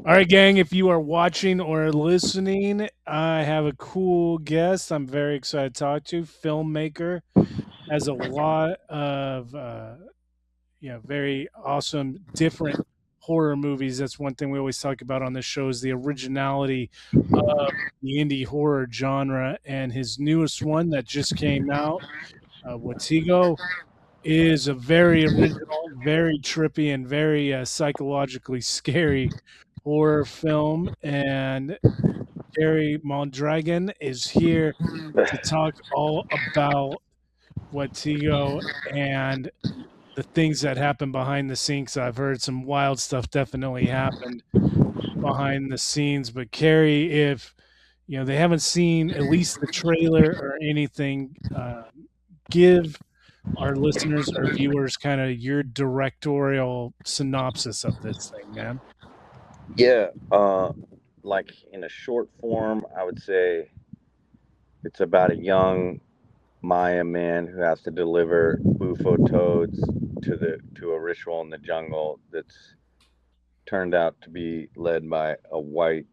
All right, gang, if you are watching or listening, I have a cool guest I'm very excited to talk to. Filmmaker, has a lot of very awesome, different horror movies. That's one thing we always talk about on this show is the originality of the indie horror genre. And his newest one that just came out, Wetiko, is a very original, very trippy, and very psychologically scary horror film. And Kerry Mondragon is here to talk all about Wetiko and the things that happen behind the scenes. I've heard some wild stuff definitely happened behind the scenes. But Kerry, if they haven't seen at least the trailer or anything, give our listeners or viewers kind of your directorial synopsis of this thing, man. Yeah, like in a short form, I would say it's about a young Maya man who has to deliver bufo toads to a ritual in the jungle that's turned out to be led by a white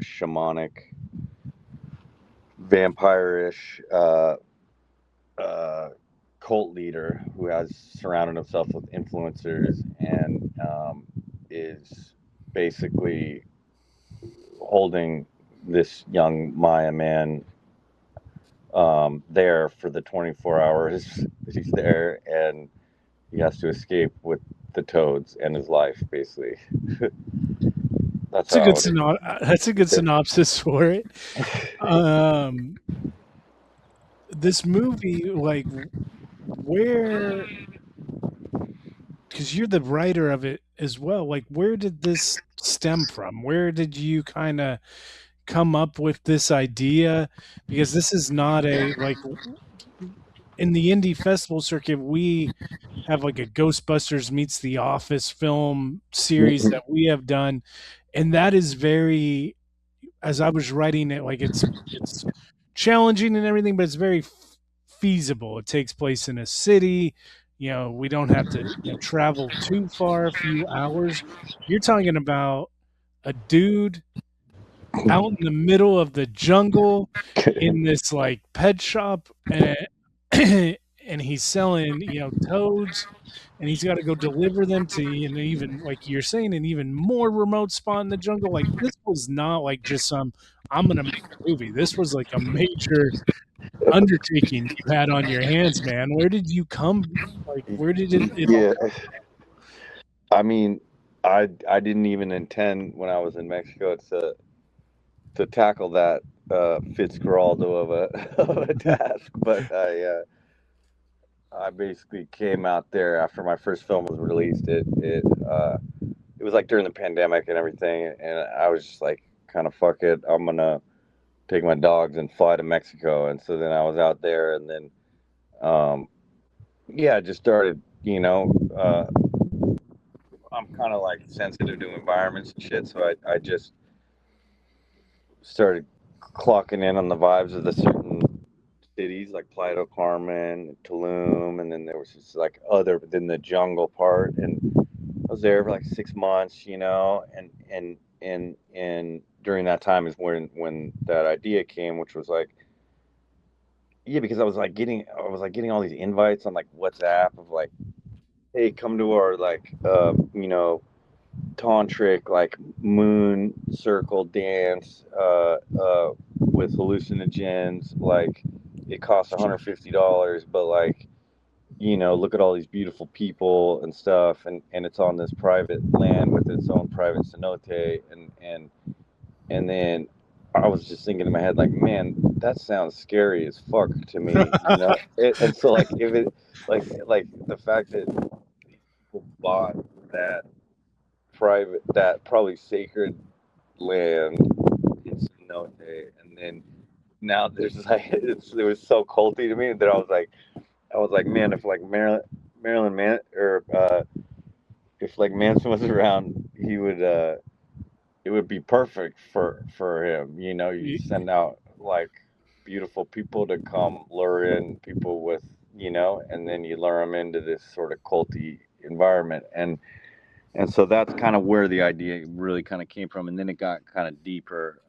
shamanic vampire-ish uh, cult leader who has surrounded himself with influencers and is basically holding this young Maya man there for the 24 hours that he's there, and he has to escape with the toads and his life, basically. That's That's a how I good would. that's a good synopsis for it. Um, this movie, like, where, because you're the writer of it as well, like, where did this stem from? Where did you kind of come up with this idea? Because this is not a, like, in the indie festival circuit, we have like a Ghostbusters meets The Office film series that we have done, and that is very, as I was writing it, like, it's challenging and everything, but it's very feasible. It takes place in a city. We don't have to travel too far, a few hours. You're talking about a dude out in the middle of the jungle in this like pet shop, and and he's selling toads, and he's got to go deliver them to an even, like you're saying, an even more remote spot in the jungle. Like, this was not like just some, I'm gonna make a movie. This was like a major undertaking you had on your hands, man. Where did you come, like, where did it all Yeah, I mean, I didn't even intend when I was in Mexico to tackle that Fitzcarraldo of a of a task, but I basically came out there after my first film was released. It was like during the pandemic and everything, and I was just like, kind of fuck it, I'm gonna take my dogs and fly to Mexico. And so then I was out there, and then yeah, I just started, I'm kind of like sensitive to environments and shit, so I just started clocking in on the vibes of the certain cities like Playa del Carmen, Tulum, and then there was just like other within the jungle part, and I was there for like 6 months, and during that time is when that idea came, which was like, yeah, because I was like getting all these invites on like WhatsApp of like, hey, come to our like tantric like moon circle dance with hallucinogens, like it costs $150, but like, look at all these beautiful people and stuff, and it's on this private land with its own private cenote, and then I was just thinking in my head, like, man, that sounds scary as fuck to me, and so like if it like the fact that people bought that that probably sacred land in cenote, and then now there's like it was so culty to me that I was like, man, if like Marilyn Man or if like Manson was around, he would it would be perfect for him. You send out like beautiful people to come lure in people with, and then you lure them into this sort of culty environment. And And so that's kind of where the idea really kind of came from, and then it got kind of deeper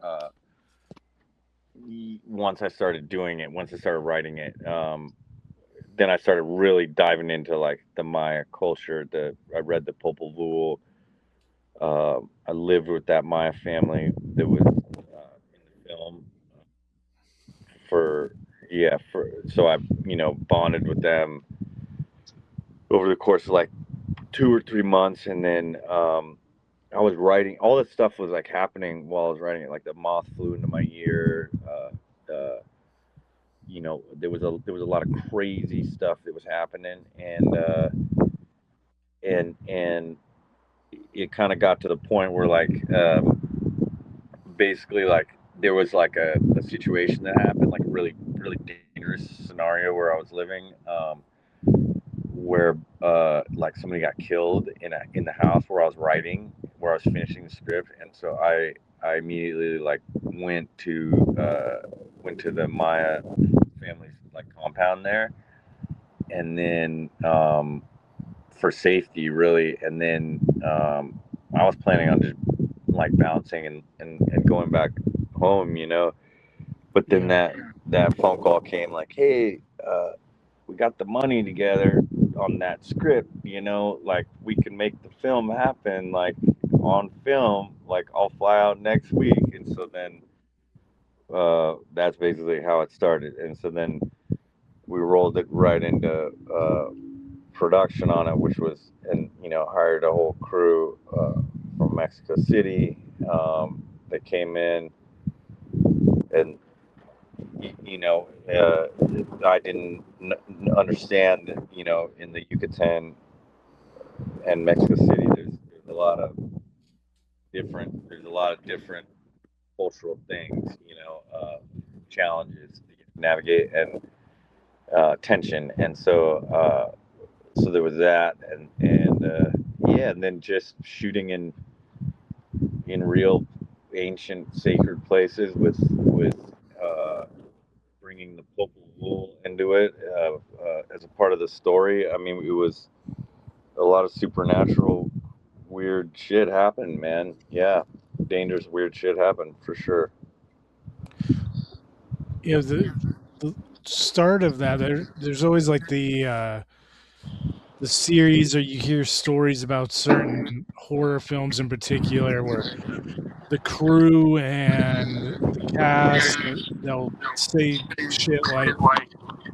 once I started doing it. Once I started writing it, then I started really diving into like the Maya culture. I read the Popol Vuh. I lived with that Maya family that was in the film for so I bonded with them over the course of like 2 or 3 months, and then I was writing. All this stuff was like happening while I was writing it. Like the moth flew into my ear. There was a lot of crazy stuff that was happening, and it kind of got to the point where like basically like there was like a situation that happened, like a really really dangerous scenario where I was living, where like somebody got killed in the house where I was writing, where I was finishing the script, and so I immediately like went to the Maya family's like compound there, and then for safety really, and then I was planning on just like bouncing and going back home, but then Yeah. that phone call came like, hey, we got the money together on that script, like we can make the film happen, like on film, like I'll fly out next week. And so then that's basically how it started. And so then we rolled it right into production on it, which was, and hired a whole crew from Mexico City that came in, and I didn't understand, in the Yucatan and Mexico City, there's a lot of different cultural things, challenges that you navigate, and tension, and so there was that, and yeah, and then just shooting in real ancient sacred places with uh, bringing the Popol Vuh into it as a part of the story. I mean, it was a lot of supernatural, weird shit happened, man. Yeah, dangerous, weird shit happened for sure. The start of that, there's always like the series, or you hear stories about certain horror films in particular where the crew and the cast, they'll say shit like,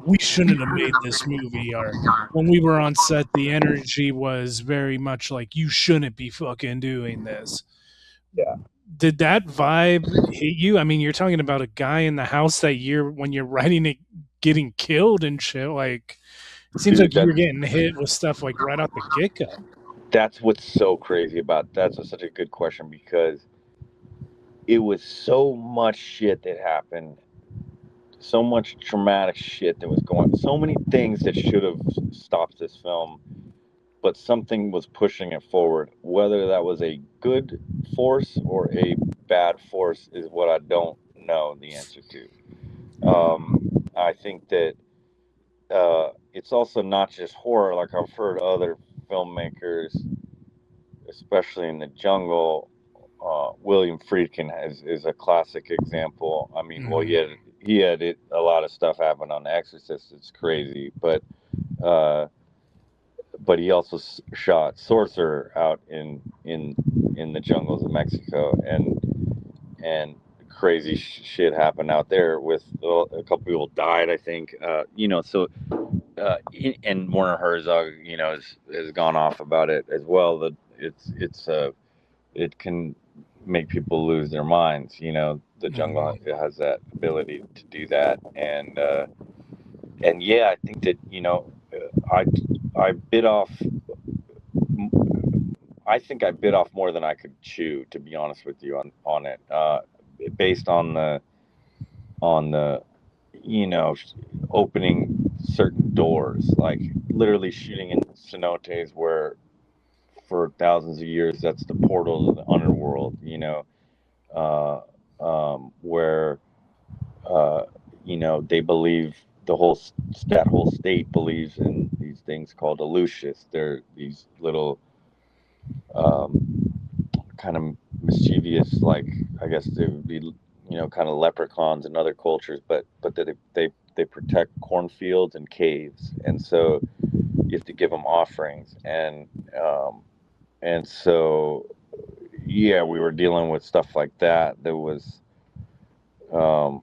we shouldn't have made this movie, or when we were on set the energy was very much like, you shouldn't be fucking doing this. Yeah, Did that vibe hit you? I mean, you're talking about a guy in the house that year when you're writing it getting killed and shit. Like, it seems like dude, you were getting hit with stuff like right out the get go. that's what's so crazy about that's such a good question, because it was so much shit that happened, so much traumatic shit that was going, so many things that should have stopped this film, but something was pushing it forward. Whether that was a good force or a bad force is what I don't know the answer to. I think that it's also not just horror. Like I've heard other filmmakers, especially in the jungle. William Friedkin is a classic example. I mean, well, Mhm. he had a lot of stuff happen on The Exorcist. It's crazy, uh, but he also shot Sorcerer out in the jungles of Mexico, and crazy shit happened out there with a couple people died, I think. So and Werner Herzog, has gone off about it as well. That it can make people lose their minds. The jungle Mhm. has that ability to do that, and yeah, I think that I bit off. I think I bit off more than I could chew, to be honest with you, on it, based on the opening certain doors, like literally shooting in cenotes where for thousands of years that's the portal to the underworld. Uh, where uh, they believe that whole state believes in these things called Alushis. They're these little um, kind of mischievous, like I guess they would be, kind of leprechauns in other cultures, but they protect cornfields and caves, and so you have to give them offerings, um, and so yeah, we were dealing with stuff like that. That was um,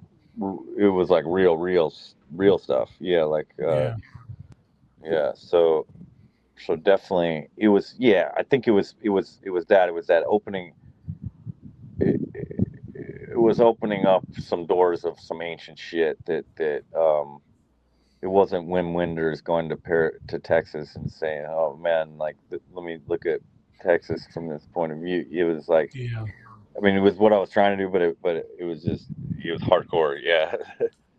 it was like real stuff. Yeah, like Yeah. yeah. So definitely it was. Yeah, I think it was that opening. It was opening up some doors of some ancient shit that it wasn't Wim Wenders going to Texas and saying, "Oh man, like let me look at Texas from this point of view." It was like, Yeah. I mean, it was what I was trying to do, but it was just it was hardcore. Yeah.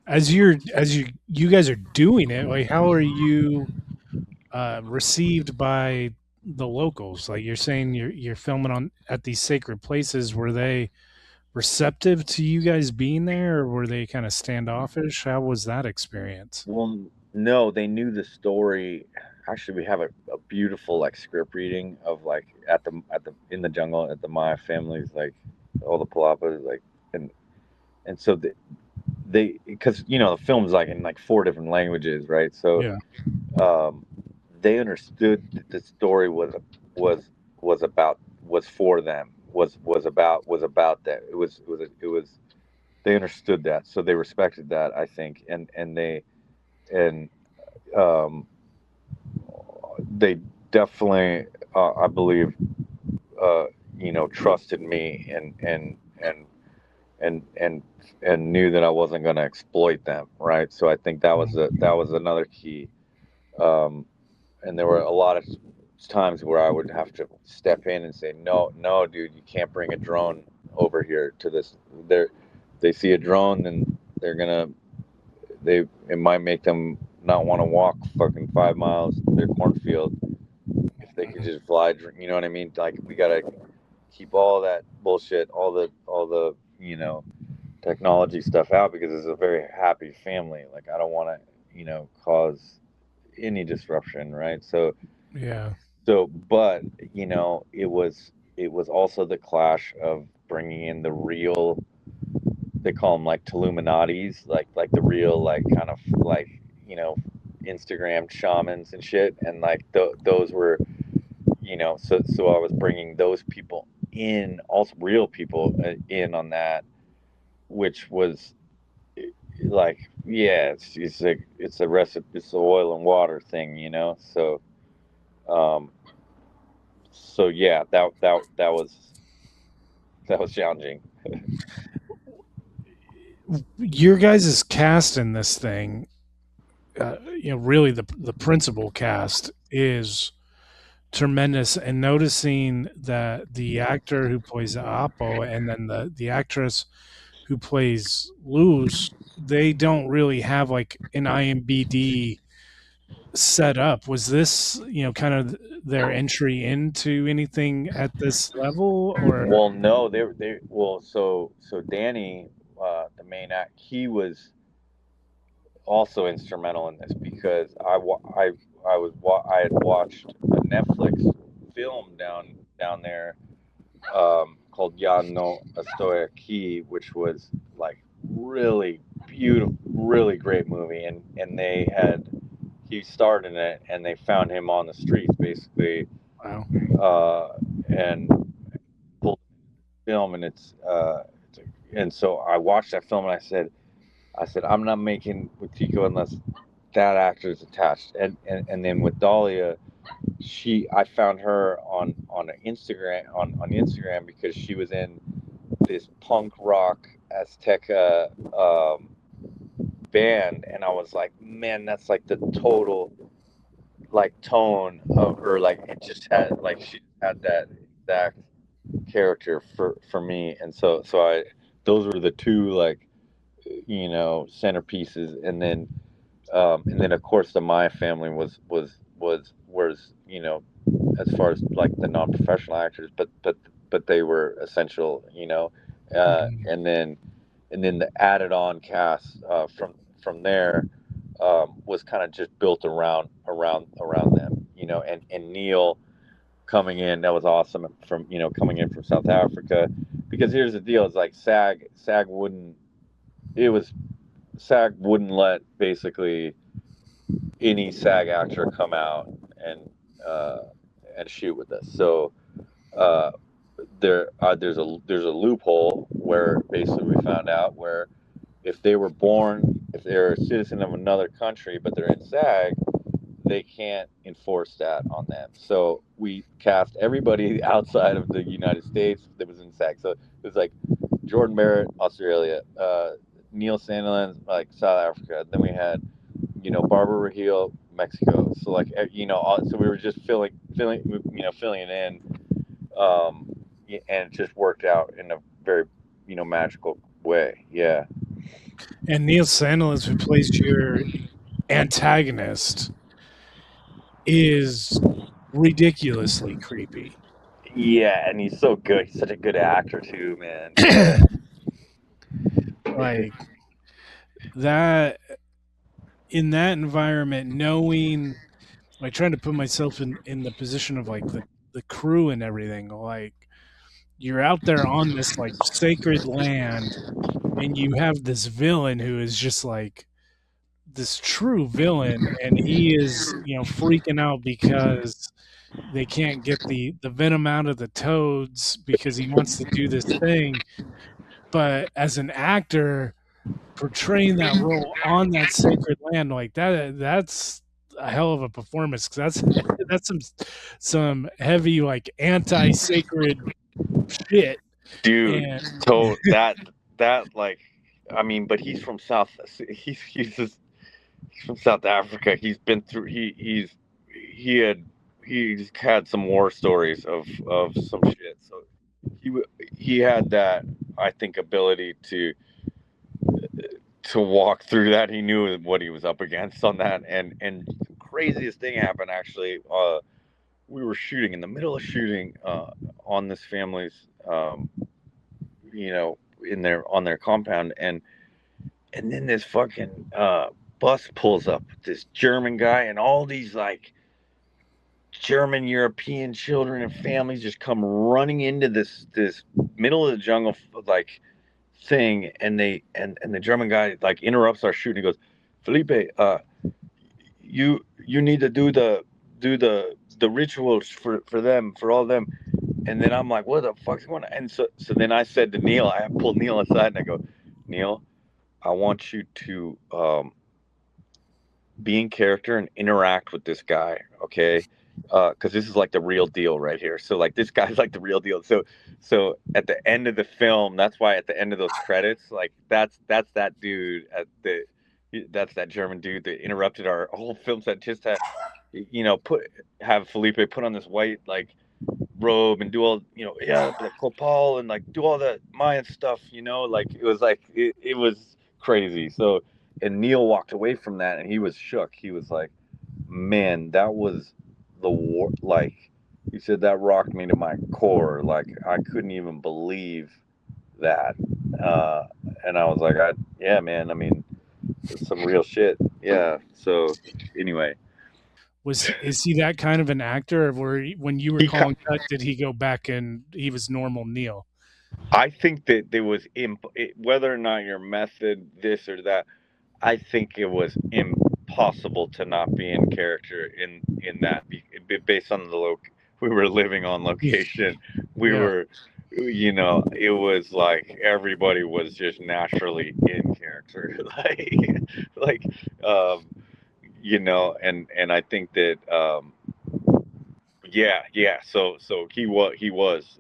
As you guys are doing it, like how are you received by the locals? Like you're saying you're filming on at these sacred places. Were they receptive to you guys being there, or were they kind of standoffish? How was that experience? Well, no, they knew the story. Actually, we have a beautiful like script reading of like at the in the jungle at the Maya families, like all the Palapas, like and and so they because the film's like in like four different languages, right? So Yeah. um, they understood that the story was was about was for them was about that it was they understood that, so they respected that, I think, and um, they definitely, I believe, uh, trusted me and and knew that I wasn't going to exploit them, right? So I think that was another key. Um, and there were a lot of times where I would have to step in and say, no, no, dude, you can't bring a drone over here to this. They see a drone, then they're gonna it might make them not want to walk fucking 5 miles to their cornfield if they could Mhm. just fly. You know what I mean? Like we gotta keep all that bullshit, all the technology stuff out because it's a very happy family. Like I don't want to cause any disruption, right? Yeah. But it was also the clash of bringing in the real. They call them like Illuminatis, like the real like kind of like you know Instagram shamans and shit, and like those were so I was bringing those people in, also real people in on that, which was like yeah, it's a recipe, it's the oil and water thing, um so yeah, that was challenging. Your guys' cast in this thing, really the principal cast is tremendous. And noticing that the actor who plays Apo and then the actress who plays Luz, they don't really have like an IMBD set up. Was this, kind of their entry into anything at this level, or? Well, no, so Danny, the main act, he was also instrumental in this because I had watched a Netflix film down there, called Ya no Estoy Aquí, which was like really beautiful, really great movie, and he starred in it, and they found him on the streets basically, Wow. uh, and pulled the film, and so I watched that film and I said I'm not making Wetiko unless that actor is attached, and then with Dahlia, I found her on Instagram because she was in this punk rock Azteca band, and I was like, man, that's like the total like tone of her, like it just had like she had that exact character for me, and so I those were the two like centerpieces, and then of course the Maya family was as far as like the non-professional actors, but they were essential, Mhm. and then the added on cast from there was kind of just built around them, and Neil. coming in. That was awesome from coming in from South Africa, because here's the deal: it's like SAG wouldn't it was SAG wouldn't let basically any SAG actor come out and uh, and shoot with us. So uh, there's a loophole where basically we found out where if they're a citizen of another country but they're in SAG, they can't enforce that on them. So we cast everybody outside of the United States that was in SAG. So it was like Jordan Barrett, Australia, Neil Sandilands, like South Africa. Then we had, Barbara Raheel, Mexico. So like, so we were just filling it in, um, and it just worked out in a very, magical way. Yeah. And Neil Sandilands, who plays your antagonist, is ridiculously creepy. Yeah, and he's so good. He's such a good actor too, man. Yeah. Like that, in that environment, knowing, like, trying to put myself in the position of like the crew and everything, like you're out there on this like sacred land, and you have this villain who is just like this true villain, and he is, freaking out because they can't get the venom out of the toads because he wants to do this thing. But as an actor portraying that role on that sacred land, like that's a hell of a performance, because that's that's some heavy, like, anti-sacred shit. Dude, And so that like, I mean, but he's from he's from South Africa. He's been through he had he's had some war stories of some shit. So he had that, I think, ability to walk through that. He knew what he was up against on that. And the craziest thing happened actually. We were shooting in the middle of shooting on this family's, in their on their compound, and then this fucking bus pulls up. This German guy and all these like German European children and families just come running into this middle of the jungle like thing, and the German guy like interrupts our shooting. He goes, Felipe, you need to do the rituals for them, for all of them. And then I'm like, what the fuck's going on? And so then I said to Neil, I pulled Neil aside and I go, Neil, I want you to be in character and interact with this guy, okay? Because this is like the real deal right here. So like this guy's like the real deal. So at the end of the film, that's why at the end of those credits, like that's that dude that's that German dude that interrupted our whole film set just to, have Felipe put on this white like robe and do all, yeah, the copal and like do all the Mayan stuff, like it was crazy. So, and Neil walked away from that and he was shook. He was like, man, that was the war. Like he said, that rocked me to my core. Like I couldn't even believe that. Uh, and I was like, yeah, man. I mean, it's some real shit. Yeah. So anyway, is he that kind of an actor, or when you were he calling cut, did he go back and he was normal Neil? I think that there was whether or not your method, this or that, I think it was impossible to not be in character in that based on we were living on location. We Yeah. were, it was like everybody was just naturally in character, like, um, and I think that, yeah. So he was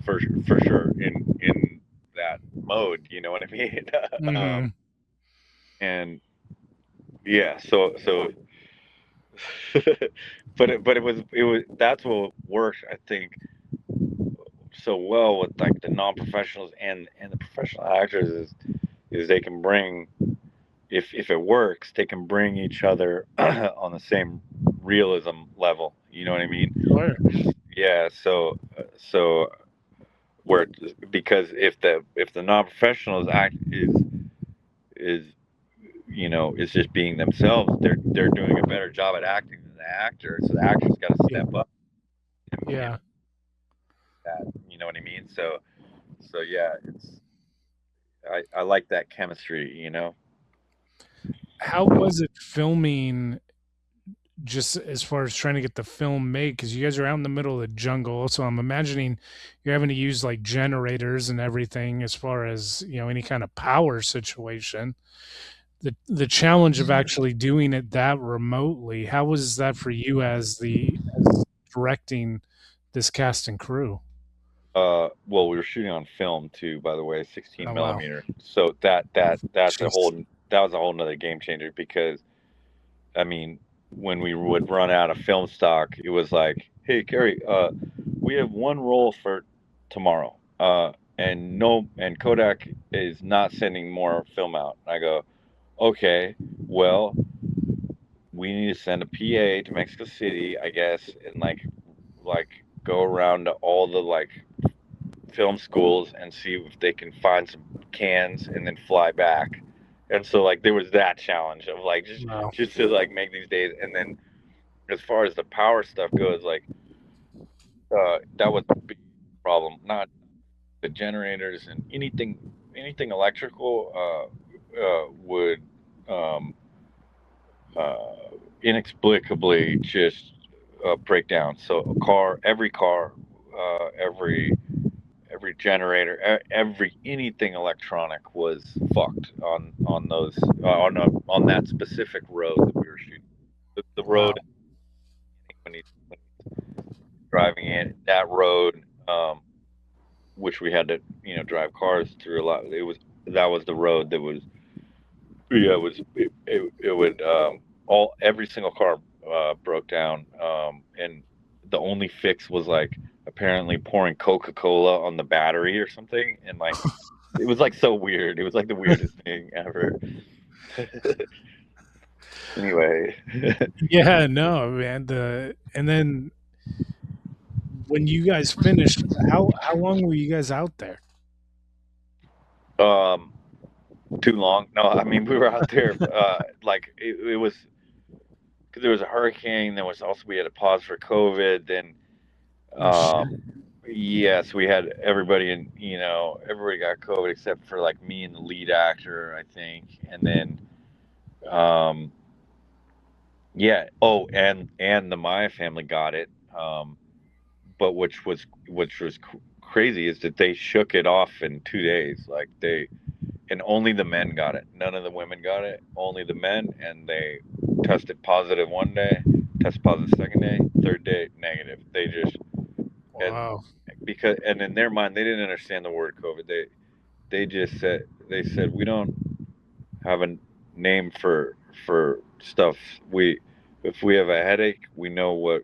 for sure in that mode. You know what I mean? Hmm. And yeah, so but it was that's what works, I think, so well with like the non-professionals and the professional actors is they can bring, if it works, they can bring each other on the same realism level. You know what I mean? Sure. Yeah. So where, because if the non-professionals act is is just being themselves, they're doing a better job at acting than the actor, so the actor's got to Yeah. step up Yeah. that. You know what I mean? So yeah, I like that chemistry. How was it filming, just as far as trying to get the film made? Because you guys are out in the middle of the jungle, so I'm imagining you're having to use like generators and everything as far as, any kind of power situation. The challenge of actually doing it that remotely, how was that for you as directing this cast and crew? Well, we were shooting on film too, by the way, 16 Oh wow. millimeter. So that's a Jeez. whole that was a whole nother game changer because I mean, when we would run out of film stock, it was like, "Hey, Kerry, we have one roll for tomorrow, and no, and Kodak is not sending more film out." I go, "Okay, well, we need to send a PA to Mexico City, I guess, and like go around to all the like film schools and see if they can find some cans and then fly back." And so like there was that challenge of like Wow. just to like make these days, and then as far as the power stuff goes, like that was a big problem. Not the generators and anything electrical would um, uh, inexplicably just break down. So every car, every generator, every anything electronic was fucked on those on that specific road that we were shooting. The road Wow. when driving in that road, which we had to drive cars through a lot. That was the road that was yeah it would all every single car broke down, and the only fix was like apparently pouring Coca-Cola on the battery or something, and like it was like so weird. It was like the weirdest thing ever. Anyway, Yeah, no, man. And then when you guys finished, how long were you guys out there? um, too long. No, I mean we were out there like it was because there was a hurricane. There was also we had to pause for COVID. Then Oh shit. yes, we had everybody in. Everybody got COVID except for like me and the lead actor, I think. And then um, yeah. Oh, and the Maya family got it. But which was crazy is that they shook it off in 2 days. Like they and only the men got it. None of the women got it. Only the men, and they tested positive one day, tested positive second day, third day negative. They just and Wow. because and in their mind they didn't understand the word COVID. They just said we don't have a name for stuff. We if we have a headache, we know what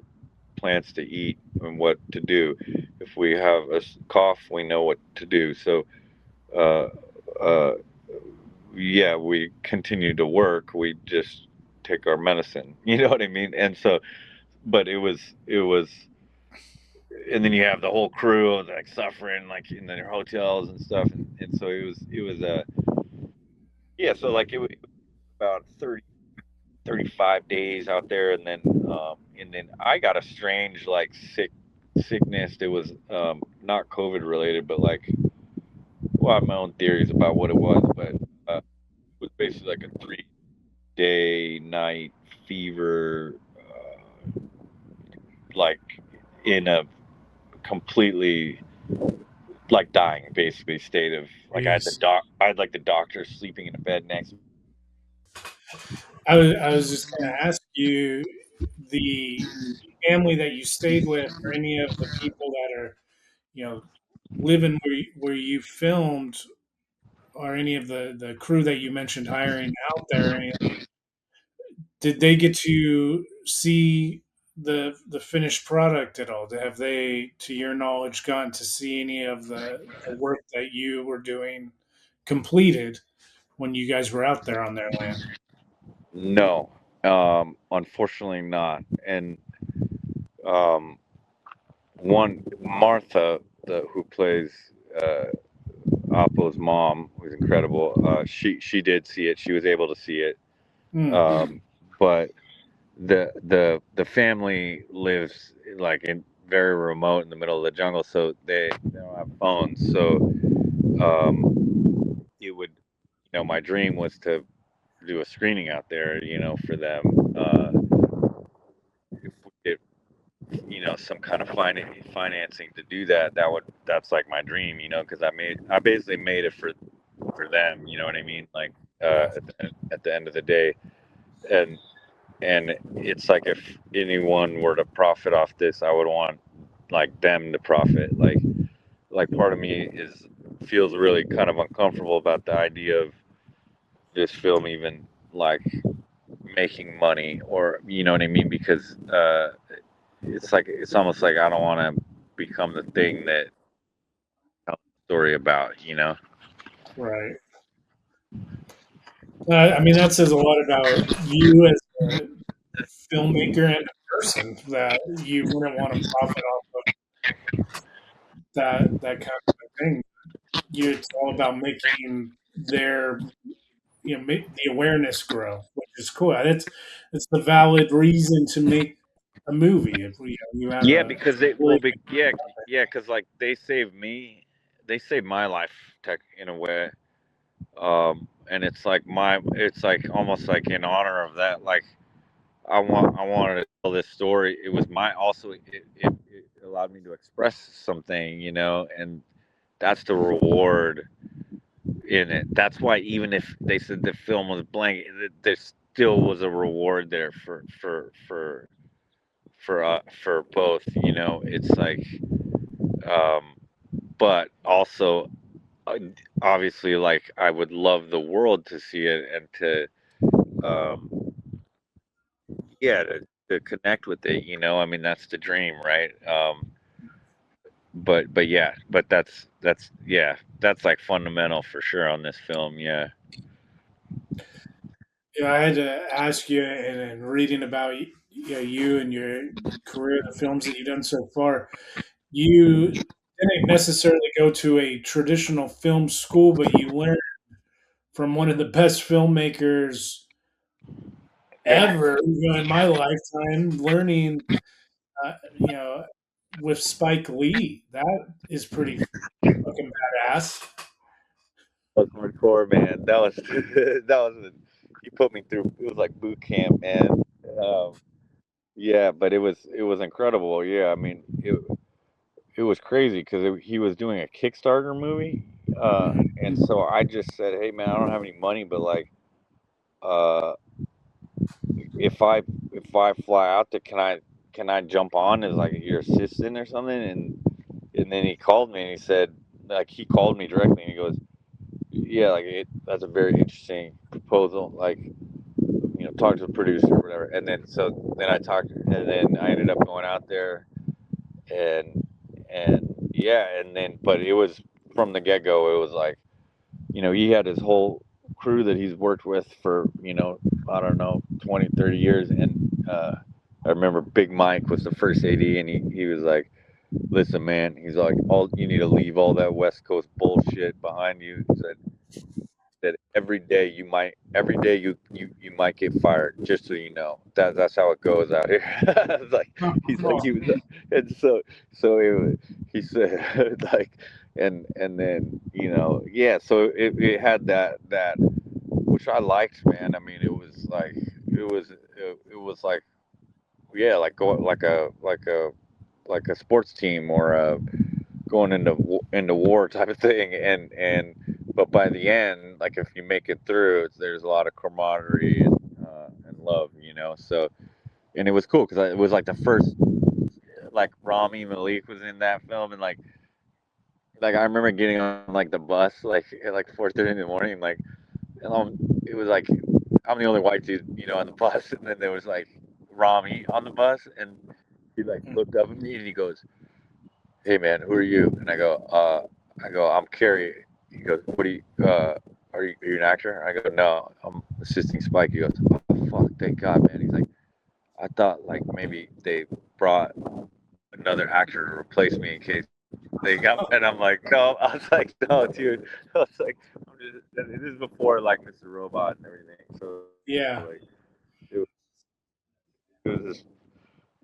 plants to eat and what to do. If we have a cough, we know what to do. So uh, uh, yeah, we continue to work. We just take our medicine. You know what I mean? And so, but it was, and then you have the whole crew like suffering like in their hotels and stuff, and so it was yeah. So like it was about 35 days out there, and then I got a strange like sickness. It was not COVID related, but like well, I have my own theories about what it was, but it was basically like a 3 day night fever, like in a completely like dying basically state of like Jeez. I had like the doctor sleeping in a bed next to me. I was just gonna ask you, the family that you stayed with, or any of the people that are, you know, living where you filmed, or any of the crew that you mentioned hiring out there, did they get to see the finished product at all? Have they, to your knowledge, gotten to see any of the work that you were doing completed when you guys were out there on their land? No, unfortunately not. And um, one Martha, who plays uh, Appo's mom, who's incredible. She did see it. She was able to see it. Hmm. But the family lives like in very remote in the middle of the jungle, so they don't have phones. So it would, my dream was to do a screening out there, for them. If we get, some kind of financing to do that, that's like my dream, because I basically made it for them, you know what I mean? Like Yeah. at the end of the day, and it's like if anyone were to profit off this, I would want like them to profit. Like part of me feels really kind of uncomfortable about the idea of this film even like making money, or you know what I mean, because it's almost like I don't want to become the thing that tells the story about. Right. I mean, that says a lot about you as a filmmaker and a person that you wouldn't want to profit off of that kind of thing. It's all about making their make the awareness grow, which is cool. It's the valid reason to make a movie. If you have Yeah, a because they story. well, yeah, because like they saved my life, tech in a way, and it's like almost like in honor of that. Like I wanted to tell this story. It was my also it allowed me to express something, and that's the reward in it. That's why even if they said the film was blank, there still was a reward there for both. It's like, um, but also uh, obviously, like I would love the world to see it and to um, yeah to connect with it. I mean that's the dream, right? But yeah, but that's yeah, that's like fundamental for sure on this film. Yeah. I had to ask you, and reading about you and your career, the films that you've done so far, you didn't necessarily go to a traditional film school, but you learned from one of the best filmmakers ever, in my lifetime, learning, you know, with Spike Lee. That is pretty fucking badass. That was hardcore, man. That was you put me through. It was like boot camp, man. Um, yeah, but it was incredible. Yeah, I mean it was crazy because he was doing a Kickstarter movie, Mhm. and so I just said, hey man, I don't have any money, but like, uh, if I fly out there, can I jump on as like your assistant or something? And then he called me and he said, like he called me directly and he goes, yeah, like that's a very interesting proposal. Like, talk to the producer or whatever. And then I talked, and then I ended up going out there, and yeah, and then but it was from the get go. It was like, he had his whole crew that he's worked with for I don't know 20, 30 years, and I remember Big Mike was the first AD, and he was like, listen, man, he's like, all you need to leave all that West Coast bullshit behind you. He said that every day you might get fired, just so you know. That's how it goes out here. It's like Oh, he's like oh, he was, and so he said like, and then yeah, so it had that which I liked, man. I mean, it was like, yeah, like go like a sports team, or going into war type of thing, and but by the end, like if you make it through, there's a lot of camaraderie and love, so. And it was cool because it was like the first, like Rami Malik was in that film, and like I remember getting on like the bus like at like 4:30 in the morning, like, and it was like I'm the only white dude, on the bus, and then there was like Rami on the bus, and he like looked up at me and he goes, hey man, who are you? And I go, I'm Kerry. He goes, what are you an actor? I go, no, I'm assisting Spike. He goes, oh fuck, thank God, man. He's like, I thought like maybe they brought another actor to replace me in case they got, and I'm like, no, I was like, no, dude. I was like, this is before like Mr. Robot and everything. So like, yeah. it was, it was just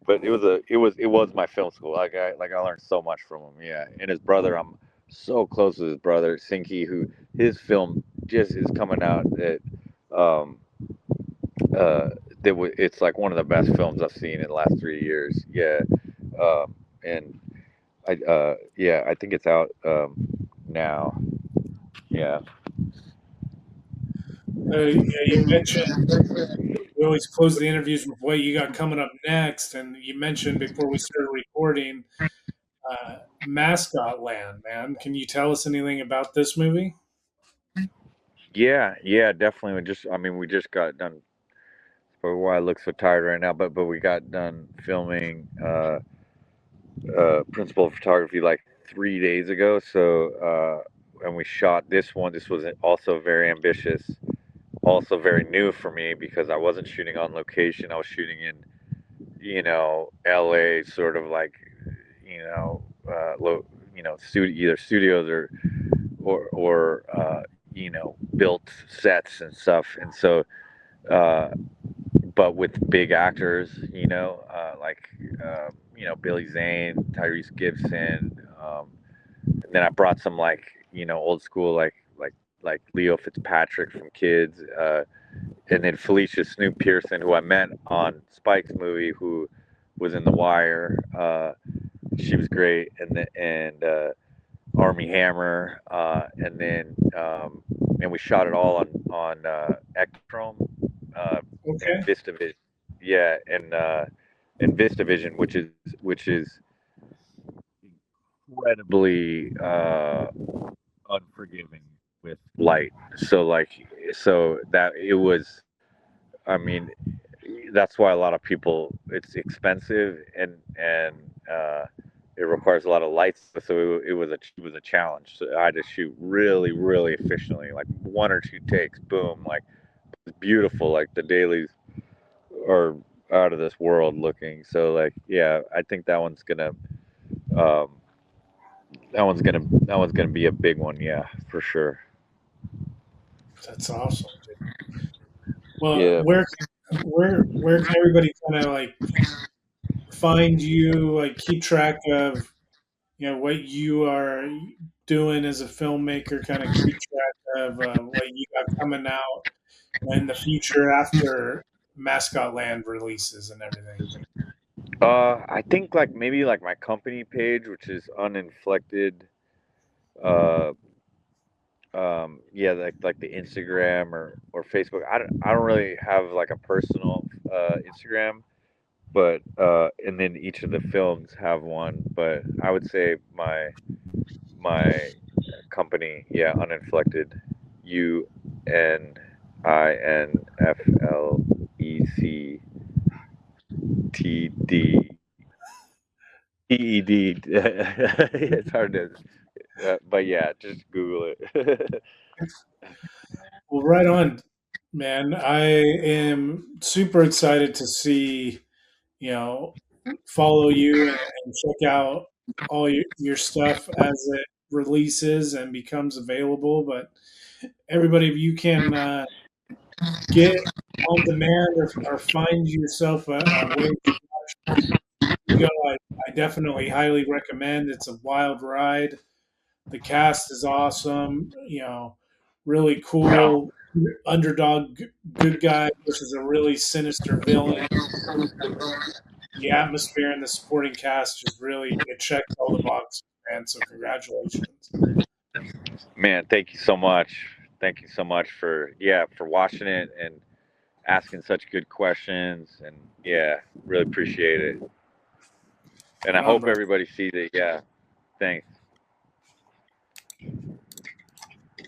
but it was my film school. I learned so much from him. Yeah, and his brother, I'm so close with his brother Sinky, who his film just is coming out that um uh it's like one of the best films I've seen in the last 3 years. Yeah, and yeah, I think it's out now. Yeah. Yeah, you mentioned we always close the interviews with what you got coming up next, and you mentioned before we started recording, Mascot Land. Man, can you tell us anything about this movie? Yeah, yeah, definitely. We just got done. For why I look so tired right now, but we got done filming principal photography like 3 days ago. So and we shot this one. This was also very ambitious, also very new for me because I wasn't shooting on location. I was shooting in L.A. sort of like you know either studios or built sets and stuff. And so uh, but with big actors, Billy Zane, Tyrese Gibson, and then I brought some old school like Leo Fitzpatrick from Kids, and then Felicia Snoop Pearson, who I met on Spike's movie, who was in The Wire. She was great, and Army Hammer, and we shot it all on Ektachrome and Okay. VistaVision. Yeah, and VistaVision, which is incredibly unforgiving with light. So that it was. I mean, that's why a lot of people. It's expensive and it requires a lot of lights. So it was a challenge. So I had to shoot really really efficiently, like one or two takes, boom, like it's beautiful. Like the dailies are out of this world looking. So like yeah, I think um, that one's gonna be a big one. Yeah, for sure. That's awesome. Well, Yeah. where can everybody kind of like find you, like keep track of, what you are doing as a filmmaker, kind of keep track of what you got coming out in the future after Mascot Land releases and everything. I think like maybe like my company page, which is uninflected. Uh, yeah, like the Instagram or Facebook. I don't really have like a personal Instagram, but and then each of the films have one. But I would say my company, yeah, uninflected, UNINFLECTED. It's hard to, but yeah, just Google it. Well, right on, man. I am super excited to see, you know, follow you and check out all your stuff as it releases and becomes available. But everybody, if you can get on demand or find yourself a way to go, I definitely highly recommend. It's a wild ride. The cast is awesome. Really cool underdog good guy versus a really sinister villain. The atmosphere and the supporting cast just really it checked all the boxes, man. So congratulations. Man, thank you so much. Thank you so much for watching it and asking such good questions, and yeah, really appreciate it. And I Right on, hope brother. everybody sees it. Yeah, thanks.